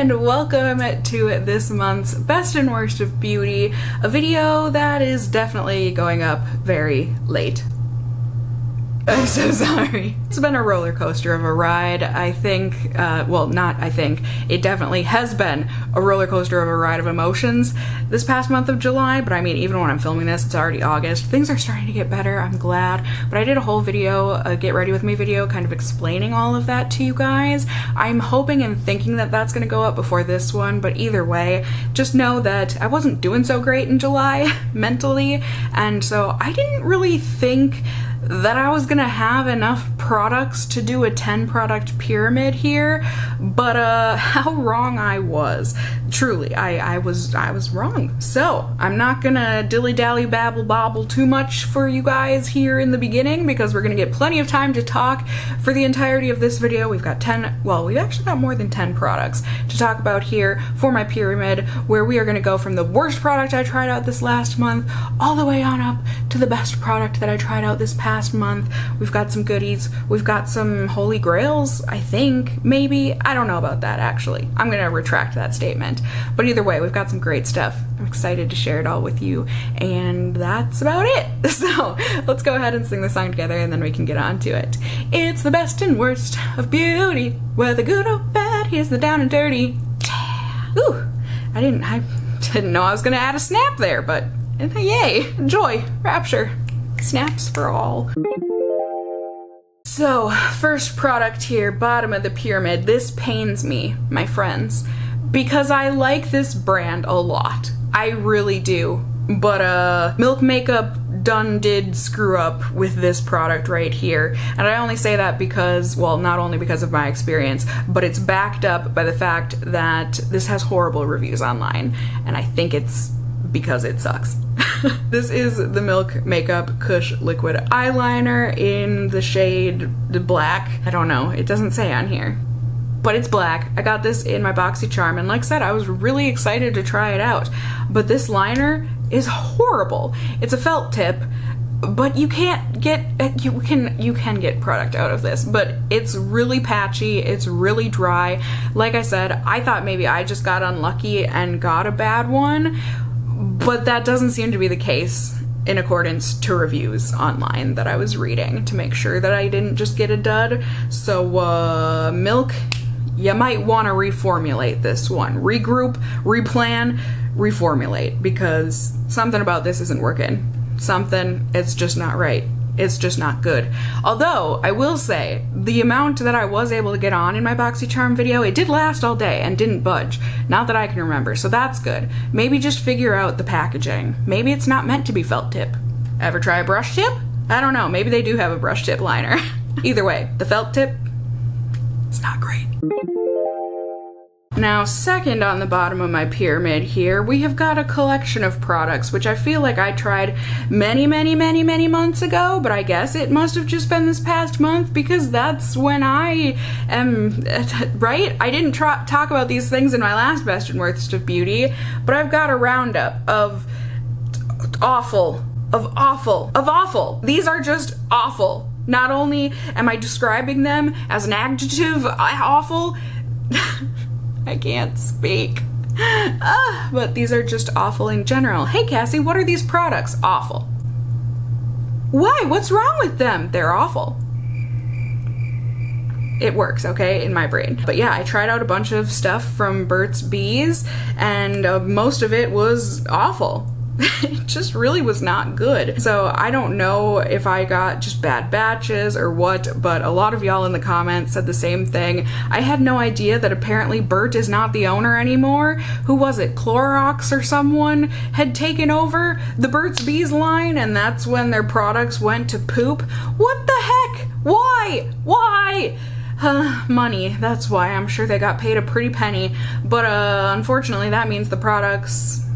and welcome to this month's Best and Worst of Beauty, a video that is definitely going up very late. I'm so sorry. It's been a roller coaster of a ride. I think, well, not I think, it definitely has been a roller coaster of a ride of emotions this past month of July, but I mean, even when I'm filming this, it's already August. Things are starting to get better, I'm glad, but I did a whole video, a get ready with me video, kind of explaining all of that to you guys. I'm hoping and thinking that that's gonna go up before this one, but either way, just know that I wasn't doing so great in July, mentally, and so I didn't really think that I was gonna have enough products to do a 10 product pyramid here, but how wrong I was. Truly, I was wrong. So I'm not gonna dilly-dally babble bobble too much for you guys here in the beginning because we're gonna get plenty of time to talk for the entirety of this video. We've got 10, well, we've actually got more than 10 products to talk about here for my pyramid, where we are gonna go from the worst product I tried out this last month all the way on up to the best product that I tried out this past month. We've got some goodies, we've got some holy grails, I think, maybe. I don't know about that, actually. I'm gonna retract that statement. But either way, we've got some great stuff. I'm excited to share it all with you, and that's about it. So let's go ahead and sing the song together, and then we can get on to it. It's the best and worst of beauty, whether good or bad, here's the down and dirty. Ooh, I didn't know I was gonna add a snap there, but yay, joy, rapture. Snaps for all. So, first product here, bottom of the pyramid. This pains me, my friends, because I like this brand a lot. I really do. But Milk Makeup did screw up with this product right here. And I only say that because, well, not only because of my experience, but it's backed up by the fact that this has horrible reviews online. And I think it's because it sucks. This is the Milk Makeup Kush Liquid Eyeliner in the shade black. I don't know, it doesn't say on here, but it's black. I got this in my BoxyCharm, and like I said, I was really excited to try it out. But this liner is horrible. It's a felt tip, but you can't get, you can get product out of this, but it's really patchy, it's really dry. Like I said, I thought maybe I just got unlucky and got a bad one, but that doesn't seem to be the case in accordance to reviews online that I was reading to make sure that I didn't just get a dud. So, Milk, you might want to reformulate this one. Regroup, replan, reformulate, because something about this isn't working. Something, it's just not right. It's just not good. Although, I will say, the amount that I was able to get on in my BoxyCharm video, it did last all day and didn't budge. Not that I can remember, so that's good. Maybe just figure out the packaging. Maybe it's not meant to be felt tip. Ever try a brush tip? I don't know, maybe they do have a brush tip liner. Either way, the felt tip, it's not great. Now, second on the bottom of my pyramid here, we have got a collection of products, which I feel like I tried many months ago, but I guess it must have just been this past month because that's when I am, right? I didn't talk about these things in my last Best and Worst of Beauty, but I've got a roundup of awful. These are just awful. Not only am I describing them as an adjective, awful, I can't speak. But these are just awful in general. Hey Cassie, what are these products? Awful. Why? What's wrong with them? They're awful. It works, okay, in my brain. But yeah, I tried out a bunch of stuff from Burt's Bees, and most of it was awful. It just really was not good. So I don't know if I got just bad batches or what, but a lot of y'all in the comments said the same thing. I had no idea that apparently Burt is not the owner anymore. Who was it? Clorox or someone had taken over the Burt's Bees line, and that's when their products went to poop. What the heck? Why? Why? Money. That's why. I'm sure they got paid a pretty penny. But unfortunately, that means the products,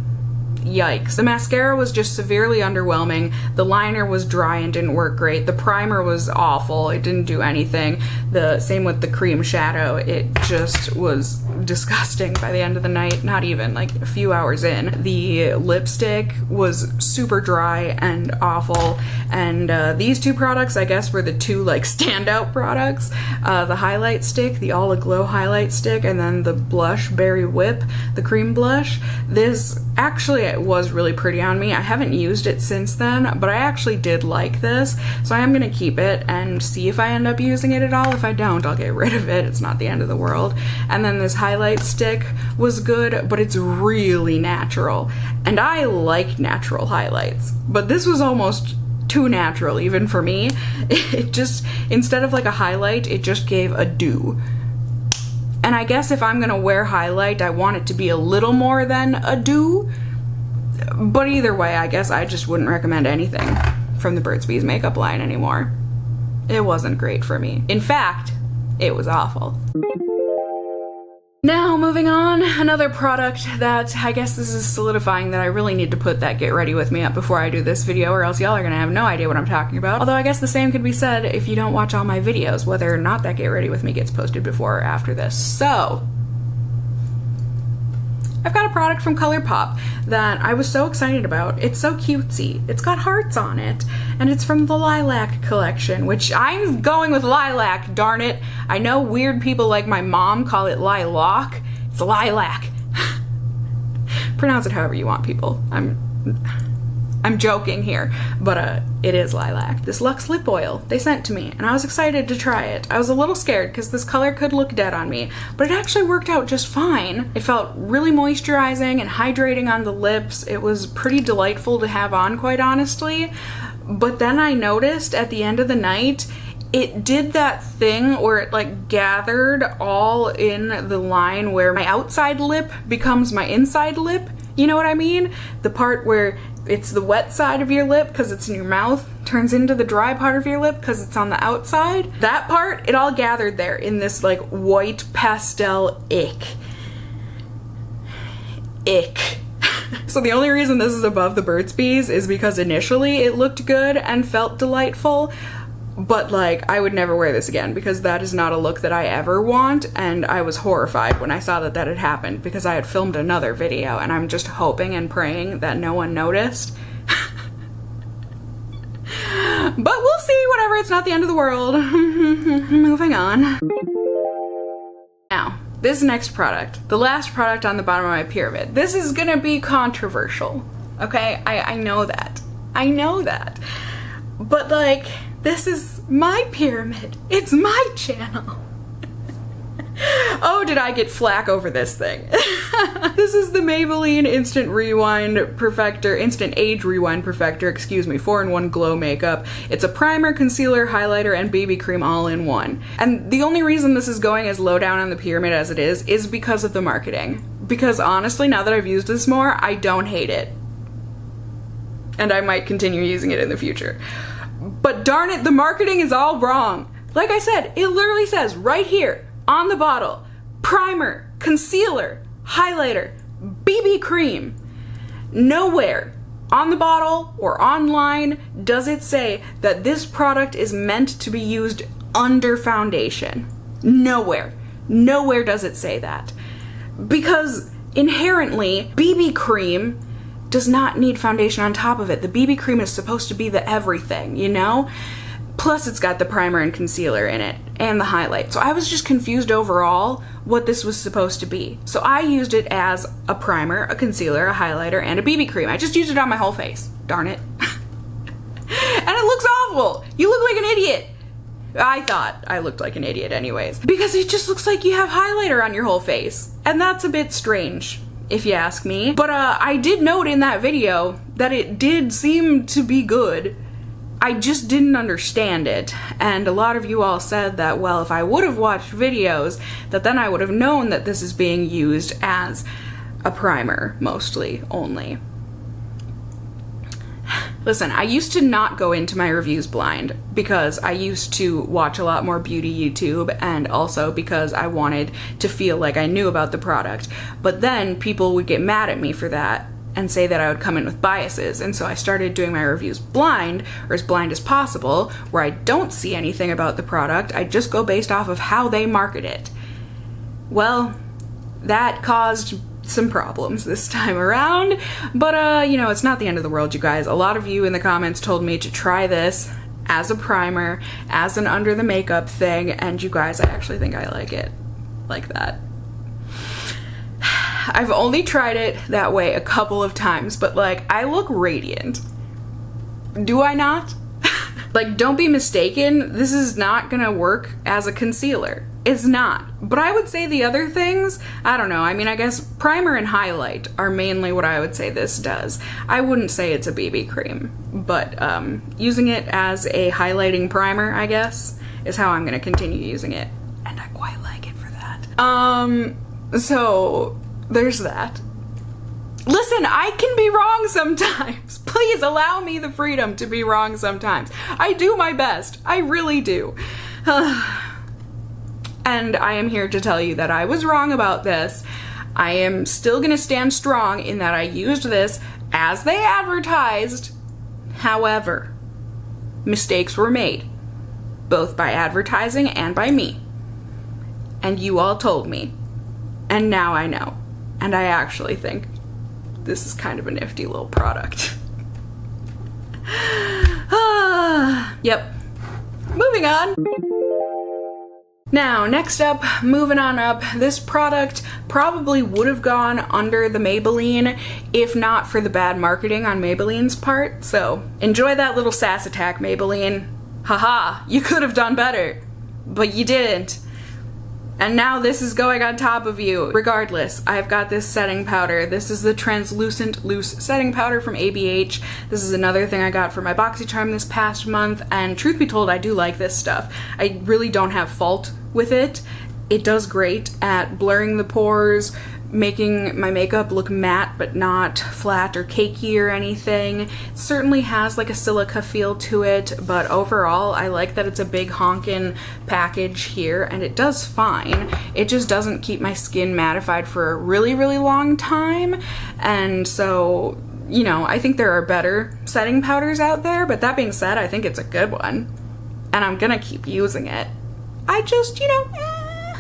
yikes. The mascara was just severely underwhelming. The liner was dry and didn't work great. The primer was awful. It didn't do anything. The same with the cream shadow. It just was disgusting by the end of the night, not even like a few hours in. The lipstick was super dry and awful, and these two products I guess were the two like standout products. The highlight stick, the All Aglow highlight stick, and then the blush Berry Whip, the cream blush. This actually was really pretty on me. I haven't used it since then, but I actually did like this, so I am gonna keep it and see if I end up using it at all. If I don't, I'll get rid of it. It's not the end of the world. And then this highlight stick was good, but it's really natural, and I like natural highlights, but this was almost too natural even for me. It just, instead of like a highlight, it just gave a dew. And I guess if I'm gonna wear highlight, I want it to be a little more than a dew. But either way, I guess I just wouldn't recommend anything from the Burt's Bees makeup line anymore. It wasn't great for me. In fact, it was awful. Now, moving on, another product that I guess this is solidifying that I really need to put that Get Ready With Me up before I do this video, or else y'all are gonna have no idea what I'm talking about. Although I guess the same could be said if you don't watch all my videos, whether or not that Get Ready With Me gets posted before or after this. So, I've got a product from ColourPop that I was so excited about. It's so cutesy. It's got hearts on it, and it's from the Lilac collection, which I'm going with lilac, darn it. I know weird people like my mom call it lilac. It's lilac. Pronounce it however you want, people. I'm joking here, but it is lilac. This Luxe lip oil they sent to me, and I was excited to try it. I was a little scared because this color could look dead on me, but it actually worked out just fine. It felt really moisturizing and hydrating on the lips. It was pretty delightful to have on, quite honestly. But then I noticed at the end of the night, it did that thing where it like gathered all in the line where my outside lip becomes my inside lip. You know what I mean? The part where it's the wet side of your lip because it's in your mouth turns into the dry part of your lip because it's on the outside. That part, it all gathered there in this like white pastel ick. So the only reason this is above the Burt's Bees is because initially it looked good and felt delightful, but like I would never wear this again because that is not a look that I ever want, and I was horrified when I saw that that had happened because I had filmed another video, and I'm just hoping and praying that no one noticed. But we'll see, whatever, it's not the end of the world. Moving on. Now, this next product, the last product on the bottom of my pyramid, this is gonna be controversial, okay? I know that. I know that. But like, this is my pyramid. It's my channel. Oh, did I get flack over this thing. This is the Maybelline Instant Age Rewind Perfector, excuse me, 4-in-1 glow makeup. It's a primer, concealer, highlighter, and BB cream all in one. And the only reason this is going as low down on the pyramid as it is because of the marketing. Because honestly, now that I've used this more, I don't hate it. And I might continue using it in the future. But darn it, the marketing is all wrong. Like I said, it literally says right here on the bottle, primer, concealer, highlighter, BB cream. Nowhere on the bottle or online does it say that this product is meant to be used under foundation. Nowhere. Nowhere does it say that. Because inherently, BB cream does not need foundation on top of it. The BB cream is supposed to be the everything, you know? Plus it's got the primer and concealer in it, and the highlight. So I was just confused overall what this was supposed to be. So I used it as a primer, a concealer, a highlighter, and a BB cream. I just used it on my whole face. Darn it. And it looks awful. You look like an idiot. I thought I looked like an idiot anyways. Because it just looks like you have highlighter on your whole face. And that's a bit strange, if you ask me. But I did note in that video that it did seem to be good. I just didn't understand it, and a lot of you all said that, well, if I would have watched videos, that then I would have known that this is being used as a primer, mostly, only. Listen, I used to not go into my reviews blind because I used to watch a lot more beauty YouTube, and also because I wanted to feel like I knew about the product. But then people would get mad at me for that, and say that I would come in with biases. And so I started doing my reviews blind, or as blind as possible, where I don't see anything about the product. I just go based off of how they market it. Well, that caused some problems this time around, but you know, it's not the end of the world, you guys. A lot of you in the comments told me to try this as a primer, as an under the makeup thing, and you guys, I actually think I like it like that. I've only tried it that way a couple of times, but like, I look radiant. Do I not? Like, don't be mistaken, this is not gonna work as a concealer. It's not. But I would say the other things, I don't know, I mean, I guess primer and highlight are mainly what I would say this does. I wouldn't say it's a BB cream, but using it as a highlighting primer, I guess, is how I'm gonna continue using it. And I quite like it for that. So there's that. Listen, I can be wrong sometimes. Please allow me the freedom to be wrong sometimes. I do my best. I really do. And I am here to tell you that I was wrong about this. I am still gonna stand strong in that I used this as they advertised. However, mistakes were made, both by advertising and by me. And you all told me. And now I know. And I actually think this is kind of a nifty little product. Yep. Moving on. Now, next up, moving on up, this product probably would have gone under the Maybelline if not for the bad marketing on Maybelline's part. So enjoy that little sass attack, Maybelline. Haha, you could have done better, but you didn't. And now this is going on top of you. Regardless, I've got this setting powder. This is the Translucent Loose Setting Powder from ABH. This is another thing I got for my BoxyCharm this past month, and truth be told, I do like this stuff. I really don't have fault with it. It does great at blurring the pores, making my makeup look matte but not flat or cakey or anything. It certainly has like a silica feel to it, but overall I like that it's a big honkin' package here, and it does fine. It just doesn't keep my skin mattified for a really, really long time, and so, you know, I think there are better setting powders out there, but that being said, I think it's a good one, and I'm gonna keep using it. I just, you know,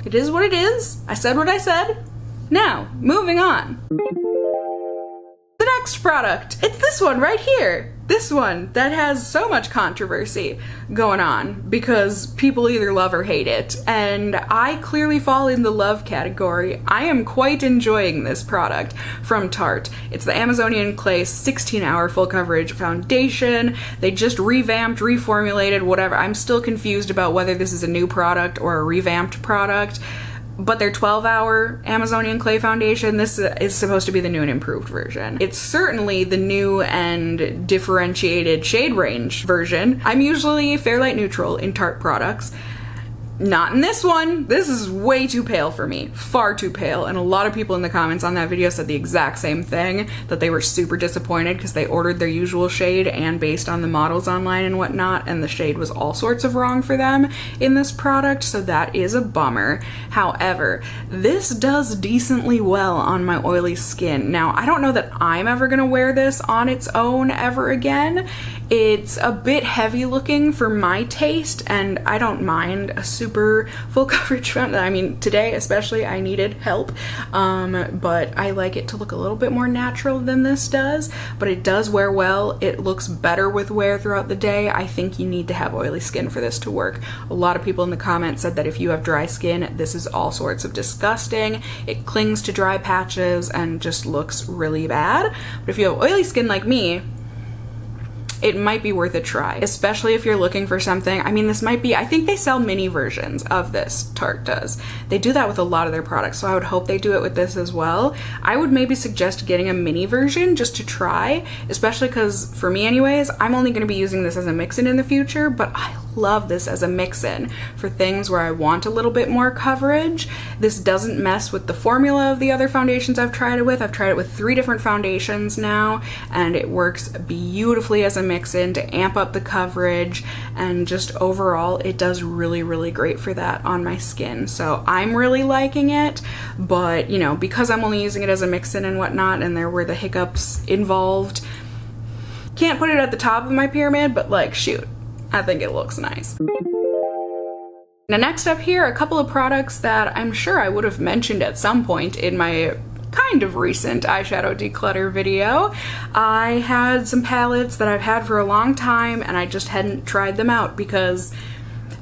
it is what it is. I said what I said. Now, moving on. The next product, it's this one right here. This one that has so much controversy going on because people either love or hate it, and I clearly fall in the love category. I am quite enjoying this product from Tarte. It's the Amazonian Clay 16-hour full coverage foundation. They just revamped, reformulated, whatever. I'm still confused about whether this is a new product or a revamped product. But their 12-hour Amazonian Clay foundation, this is supposed to be the new and improved version. It's certainly the new and differentiated shade range version. I'm usually fair light neutral in Tarte products. Not in this one. This is way too pale for me. Far too pale. And a lot of people in the comments on that video said the exact same thing, that they were super disappointed because they ordered their usual shade and based on the models online and whatnot, and the shade was all sorts of wrong for them in this product, so that is a bummer. However, this does decently well on my oily skin. Now, I don't know that I'm ever gonna wear this on its own ever again. It's a bit heavy looking for my taste, and I don't mind a super full coverage foundation. I mean, today especially I needed help, but I like it to look a little bit more natural than this does, but it does wear well. It looks better with wear throughout the day. I think you need to have oily skin for this to work. A lot of people in the comments said that if you have dry skin, this is all sorts of disgusting. It clings to dry patches and just looks really bad. But if you have oily skin like me, it might be worth a try, especially if you're looking for something. I mean, this might be, I think they sell mini versions of this, Tarte does. They do that with a lot of their products, so I would hope they do it with this as well. I would maybe suggest getting a mini version just to try, especially because, for me anyways, I'm only going to be using this as a mix-in the future, but I love this as a mix-in for things where I want a little bit more coverage. This doesn't mess with the formula of the other foundations I've tried it with. I've tried it with 3 different foundations now, and it works beautifully as a mix-in to amp up the coverage, and just overall it does really, really great for that on my skin. So I'm really liking it, but you know, because I'm only using it as a mix-in and whatnot, and there were the hiccups involved, can't put it at the top of my pyramid, but like, shoot, I think it looks nice. Now next up here, a couple of products that I'm sure I would have mentioned at some point in my kind of recent eyeshadow declutter video. I had some palettes that I've had for a long time and I just hadn't tried them out because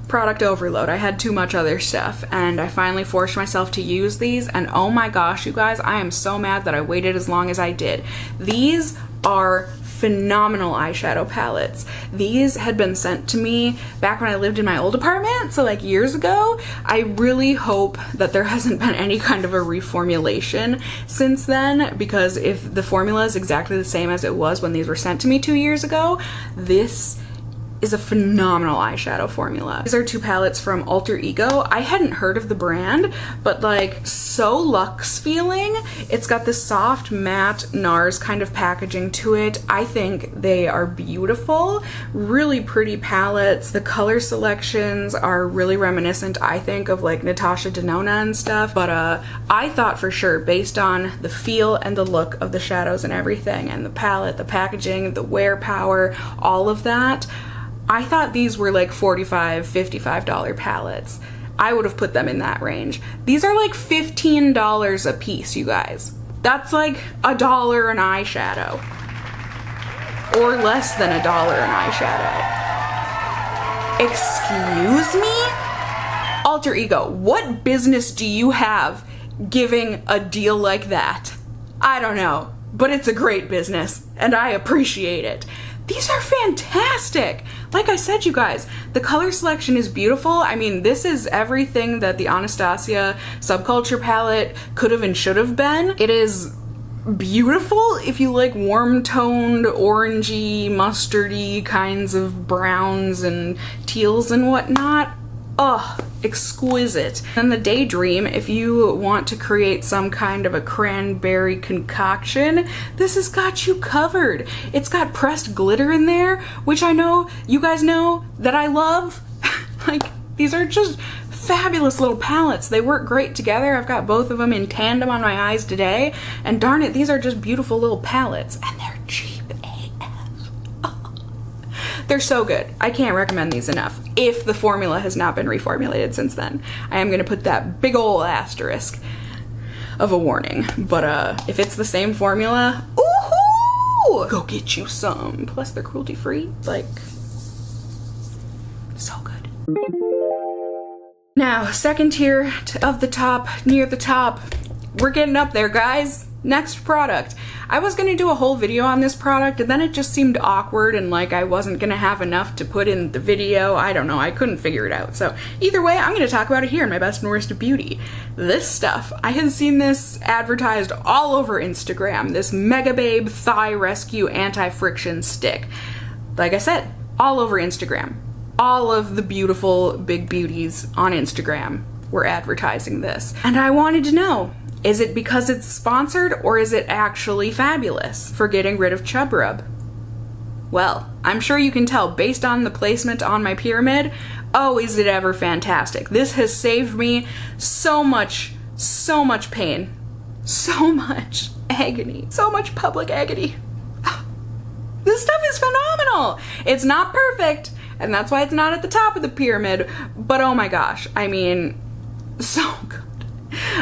product overload. I had too much other stuff, and I finally forced myself to use these, and oh my gosh, you guys, I am so mad that I waited as long as I did. These are phenomenal eyeshadow palettes. These had been sent to me back when I lived in my old apartment, so like years ago. I really hope that there hasn't been any kind of a reformulation since then, because if the formula is exactly the same as it was when these were sent to me 2 years ago, this is a phenomenal eyeshadow formula. These are 2 palettes from Alter Ego. I hadn't heard of the brand, but like, so luxe feeling. It's got this soft matte NARS kind of packaging to it. I think they are beautiful, really pretty palettes. The color selections are really reminiscent, I think, of like Natasha Denona and stuff, but I thought for sure, based on the feel and the look of the shadows and everything, and the palette, the packaging, the wear power, all of that, I thought these were like $45, $55 palettes. I would have put them in that range. These are like $15 a piece, you guys. That's like $1 an eyeshadow. Or less than $1 an eyeshadow. Excuse me? Alter Ego, what business do you have giving a deal like that? I don't know, but it's a great business, and I appreciate it. These are fantastic! Like I said, you guys, the color selection is beautiful. I mean, this is everything that the Anastasia Subculture palette could have and should have been. It is beautiful if you like warm-toned, orangey, mustardy kinds of browns and teals and whatnot. Oh, exquisite. And the Daydream, if you want to create some kind of a cranberry concoction, this has got you covered. It's got pressed glitter in there, which I know you guys know that I love. Like, these are just fabulous little palettes. They work great together. I've got both of them in tandem on my eyes today, and darn it, these are just beautiful little palettes, and they're cheap. They're so good. I can't recommend these enough. If the formula has not been reformulated since then, I am gonna put that big ol' asterisk of a warning. But if it's the same formula, ooh, go get you some. Plus they're cruelty free. Like, so good. Now, second tier of the top, near the top. We're getting up there, guys. Next product. I was gonna do a whole video on this product, and then it just seemed awkward and like I wasn't gonna have enough to put in the video. I don't know, I couldn't figure it out. So either way, I'm gonna talk about it here in my best and worst of beauty. This stuff, I had seen this advertised all over Instagram, this Mega Babe Thigh Rescue Anti-Friction Stick. Like I said, all over Instagram. All of the beautiful big beauties on Instagram were advertising this. And I wanted to know, is it because it's sponsored, or is it actually fabulous for getting rid of chub rub? Well, I'm sure you can tell based on the placement on my pyramid. Oh, is it ever fantastic. This has saved me so much pain, so much agony, so much public agony. This stuff is phenomenal. It's not perfect, and that's why it's not at the top of the pyramid, but oh my gosh, I mean, so good.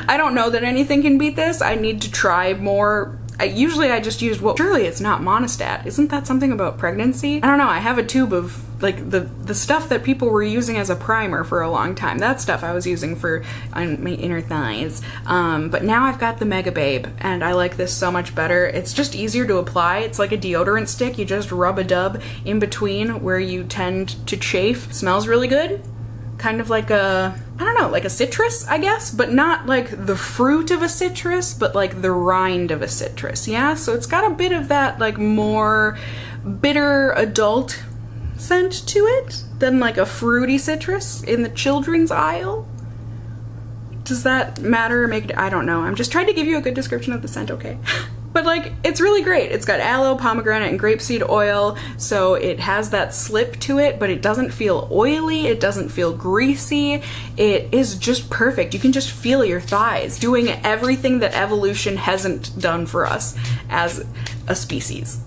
I don't know that anything can beat this. I need to try more. Usually I just use surely it's not Monistat. Isn't that something about pregnancy? I don't know. I have a tube of like the stuff that people were using as a primer for a long time. That stuff I was using for on my inner thighs. But now I've got the Mega Babe, and I like this so much better. It's just easier to apply. It's like a deodorant stick. You just rub a dub in between where you tend to chafe. It smells really good. Kind of like a, I don't know, like a citrus, I guess, but not like the fruit of a citrus, but like the rind of a citrus, yeah? So it's got a bit of that like more bitter adult scent to it. than like a fruity citrus in the children's aisle. Does that matter or make it? I don't know. I'm just trying to give you a good description of the scent, okay? But like, it's really great. It's got aloe, pomegranate, and grapeseed oil, so it has that slip to it, but it doesn't feel oily, it doesn't feel greasy. It is just perfect. You can just feel your thighs doing everything that evolution hasn't done for us as a species.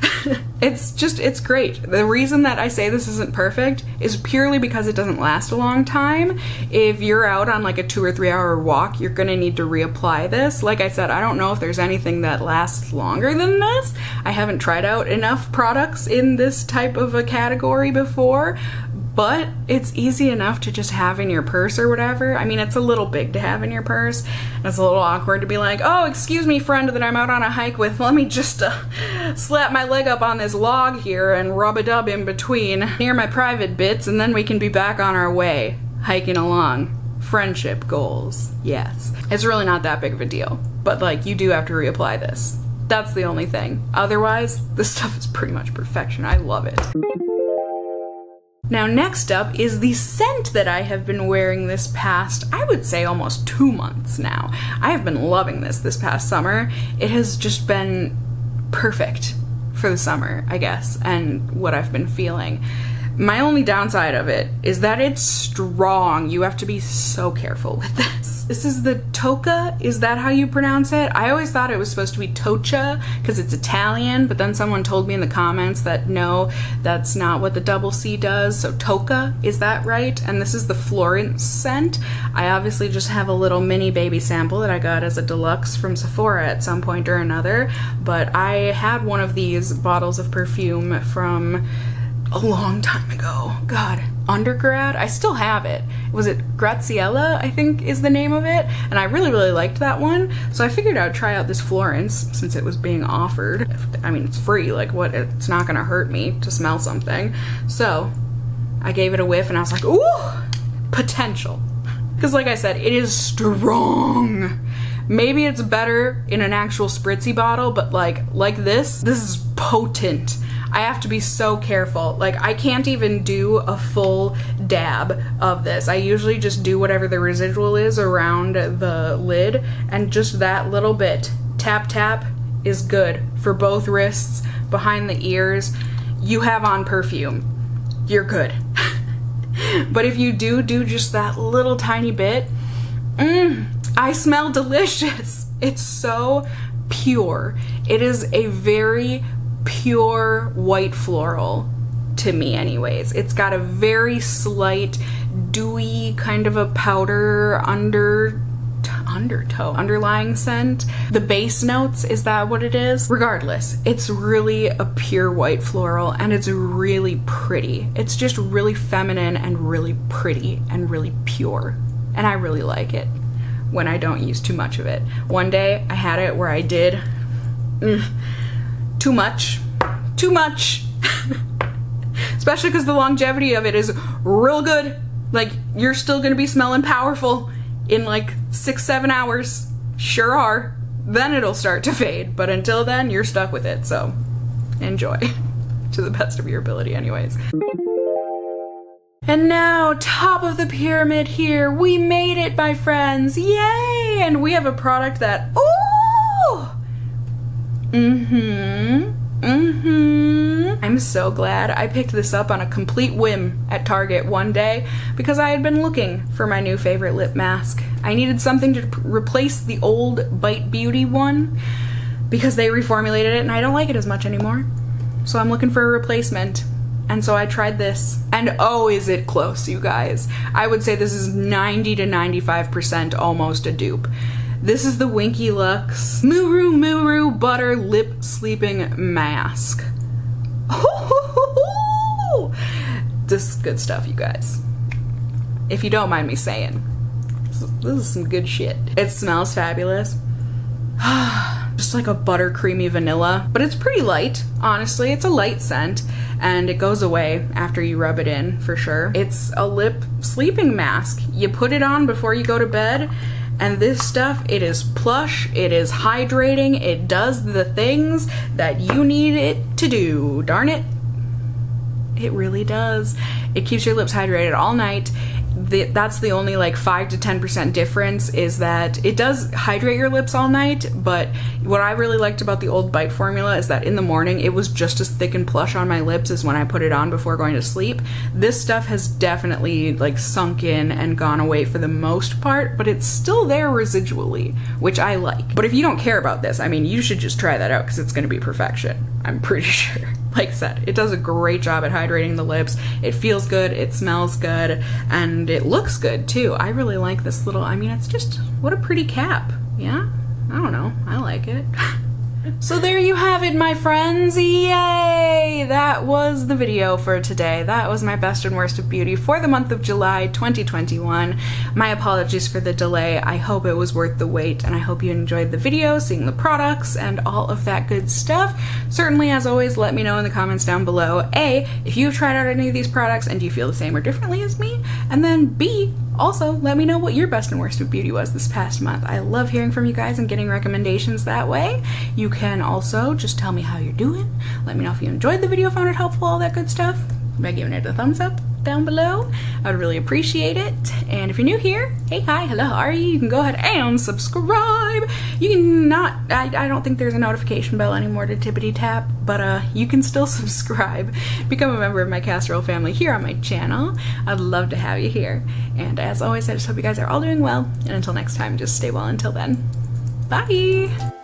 It's great. The reason that I say this isn't perfect is purely because it doesn't last a long time. If you're out on like a 2 or 3 hour walk, you're gonna need to reapply this. Like I said, I don't know if there's anything that lasts longer than this. I haven't tried out enough products in this type of a category before, but it's easy enough to just have in your purse or whatever. I mean, it's a little big to have in your purse. It's a little awkward to be like, oh, excuse me, friend that I'm out on a hike with, let me just slap my leg up on this log here and rub-a-dub in between near my private bits, and then we can be back on our way, hiking along. Friendship goals, yes. It's really not that big of a deal, but like, you do have to reapply this. That's the only thing. Otherwise, this stuff is pretty much perfection. I love it. Now next up is the scent that I have been wearing this past, I would say almost 2 months now. I have been loving this past summer. It has just been perfect for the summer, I guess, and what I've been feeling. My only downside of it is that it's strong. You have to be so careful with this. This is the Tocca, is that how you pronounce it? I always thought it was supposed to be Tocca because it's Italian, but then someone told me in the comments that no, that's not what the double C does, so Tocca, is that right? And this is the Florence scent. I obviously just have a little mini baby sample that I got as a deluxe from Sephora at some point or another, but I had one of these bottles of perfume from a long time ago. God, undergrad? I still have it. Was it Graziella, I think is the name of it? And I really, really liked that one. So I figured I would try out this Florence since it was being offered. I mean, it's free, like what, it's not gonna hurt me to smell something. So I gave it a whiff and I was like, ooh, potential. Because like I said, it is strong. Maybe it's better in an actual spritzy bottle, but like this is potent. I have to be so careful. Like, I can't even do a full dab of this. I usually just do whatever the residual is around the lid, and just that little bit, tap tap, is good for both wrists, behind the ears. You have on perfume, you're good. But if you do just that little tiny bit, I smell delicious. It's so pure. It is a very pure white floral to me anyways. It's got a very slight dewy kind of a powder underlying scent. The base notes, is that what it is? Regardless, it's really a pure white floral and it's really pretty. It's just really feminine and really pretty and really pure, and I really like it when I don't use too much of it. One day I had it where I did too much. Especially because the longevity of it is real good. Like, you're still gonna be smelling powerful in like 6-7 hours. Sure are. Then it'll start to fade, but until then you're stuck with it, so enjoy to the best of your ability anyways. And now, top of the pyramid here, we made it, my friends, yay! And we have a product that, ooh! I'm so glad I picked this up on a complete whim at Target one day because I had been looking for my new favorite lip mask. I needed something to replace the old Bite Beauty one because they reformulated it and I don't like it as much anymore. So I'm looking for a replacement. And so I tried this, and oh, is it close, you guys. I would say this is 90 to 95% almost a dupe. This is the Winky Lux Muru Butter Lip Sleeping Mask. This is good stuff, you guys. If you don't mind me saying. This is some good shit. It smells fabulous. Just like a buttercreamy vanilla, but it's pretty light, honestly. It's a light scent, and it goes away after you rub it in, for sure. It's a lip sleeping mask. You put it on before you go to bed, and this stuff, it is plush, it is hydrating, it does the things that you need it to do. Darn it. It really does. It keeps your lips hydrated all night. That's the only like 5 to 10% difference, is that it does hydrate your lips all night, but what I really liked about the old Bite formula is that in the morning it was just as thick and plush on my lips as when I put it on before going to sleep. This stuff has definitely like sunk in and gone away for the most part, but it's still there residually, which I like. But if you don't care about this, I mean, you should just try that out because it's going to be perfection. I'm pretty sure. Like I said, it does a great job at hydrating the lips. It feels good, it smells good, and it looks good too. I really like this little, I mean, it's just, what a pretty cap. Yeah? I don't know. I like it. So there you have it, my friends. Yay! That was the video for today. That was my best and worst of beauty for the month of July 2021. My apologies for the delay. I hope it was worth the wait, and I hope you enjoyed the video, seeing the products, and all of that good stuff. Certainly, as always, let me know in the comments down below, A, if you've tried out any of these products and do you feel the same or differently as me, and then B, also, let me know what your best and worst of beauty was this past month. I love hearing from you guys and getting recommendations that way. You can also just tell me how you're doing. Let me know if you enjoyed the video, found it helpful, all that good stuff, by giving it a thumbs up down below. I would really appreciate it. And if you're new here, hey, hi, hello, how are you? You can go ahead and subscribe. You can not, I don't think there's a notification bell anymore to tippity tap, but you can still subscribe. Become a member of my casserole family here on my channel. I'd love to have you here. And as always, I just hope you guys are all doing well. And until next time, just stay well until then. Bye!